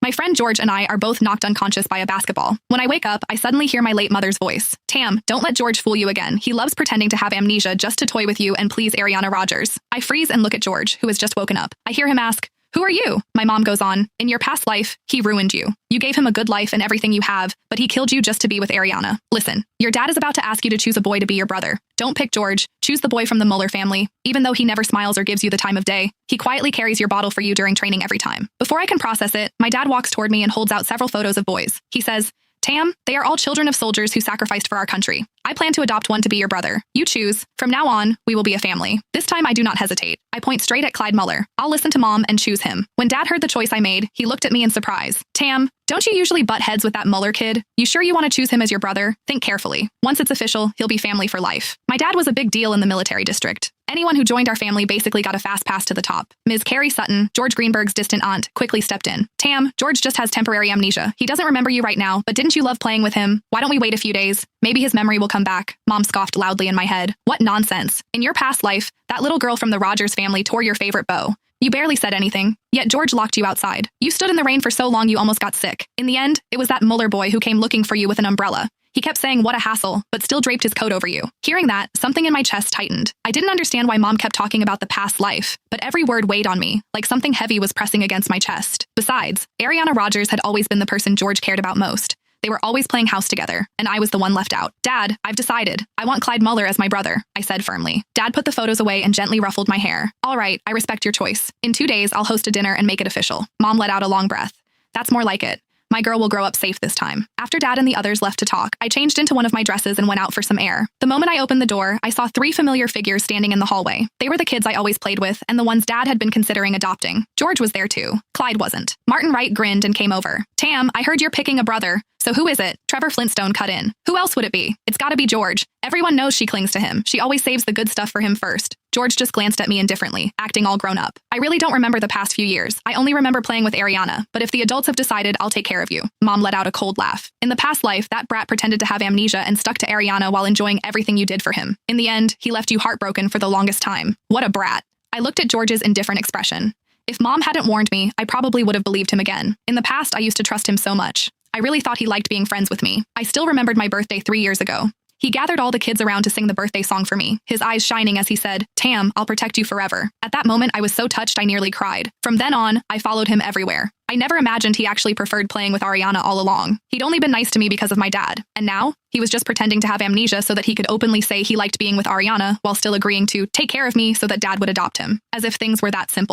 My friend George and I are both knocked unconscious by a basketball. When I wake up, I suddenly hear my late mother's voice. Tam, don't let George fool you again. He loves pretending to have amnesia just to toy with you and please Ariana Rogers. I freeze and look at George, who has just woken up. I hear him ask, "Who are you?" My mom goes on, "In your past life, he ruined you. You gave him a good life and everything you have, but he killed you just to be with Ariana. Listen, your dad is about to ask you to choose a boy to be your brother. Don't pick George. Choose the boy from the Mueller family. Even though he never smiles or gives you the time of day, he quietly carries your bottle for you during training every time." Before I can process it, my dad walks toward me and holds out several photos of boys. He says, "Tam, they are all children of soldiers who sacrificed for our country. I plan to adopt one to be your brother. You choose. From now on, we will be a family." This time I do not hesitate. I point straight at Clyde Mueller. I'll listen to Mom and choose him. When Dad heard the choice I made, he looked at me in surprise. "Tam, don't you usually butt heads with that Mueller kid? You sure you want to choose him as your brother? Think carefully. Once it's official, he'll be family for life." My dad was a big deal in the military district. Anyone who joined our family basically got a fast pass to the top. Ms. Carrie Sutton, George Greenberg's distant aunt, quickly stepped in. "Tam, George just has temporary amnesia. He doesn't remember you right now, but didn't you love playing with him? Why don't we wait a few days? Maybe his memory will come back." Mom scoffed loudly in my head. "What nonsense. In your past life, that little girl from the Rogers family tore your favorite bow. You barely said anything, yet George locked you outside. You stood in the rain for so long you almost got sick. In the end, it was that Mueller boy who came looking for you with an umbrella. He kept saying what a hassle, but still draped his coat over you." Hearing that, something in my chest tightened. I didn't understand why Mom kept talking about the past life, but every word weighed on me, like something heavy was pressing against my chest. Besides, Ariana Rogers had always been the person George cared about most. They were always playing house together, and I was the one left out. "Dad, I've decided. I want Clyde Mueller as my brother," I said firmly. Dad put the photos away and gently ruffled my hair. "All right, I respect your choice. In 2 days, I'll host a dinner and make it official." Mom let out a long breath. "That's more like it. My girl will grow up safe this time." After Dad and the others left to talk, I changed into one of my dresses and went out for some air. The moment I opened the door, I saw 3 familiar figures standing in the hallway. They were the kids I always played with and the ones Dad had been considering adopting. George was there too. Clyde wasn't. Martin Wright grinned and came over. "Tam, I heard you're picking a brother. So who is it?" Trevor Flintstone cut in. "Who else would it be? It's gotta be George. Everyone knows she clings to him. She always saves the good stuff for him first." George just glanced at me indifferently, acting all grown up. "I really don't remember the past few years. I only remember playing with Ariana, but if the adults have decided, I'll take care of you." Mom let out a cold laugh. "In the past life, that brat pretended to have amnesia and stuck to Ariana while enjoying everything you did for him. In the end, he left you heartbroken for the longest time. What a brat." I looked at George's indifferent expression. If Mom hadn't warned me, I probably would have believed him again. In the past, I used to trust him so much. I really thought he liked being friends with me. I still remembered my birthday 3 years ago. He gathered all the kids around to sing the birthday song for me, his eyes shining as he said, "Tam, I'll protect you forever." At that moment, I was so touched I nearly cried. From then on, I followed him everywhere. I never imagined he actually preferred playing with Ariana all along. He'd only been nice to me because of my dad. And now, he was just pretending to have amnesia so that he could openly say he liked being with Ariana while still agreeing to take care of me so that Dad would adopt him. As if things were that simple.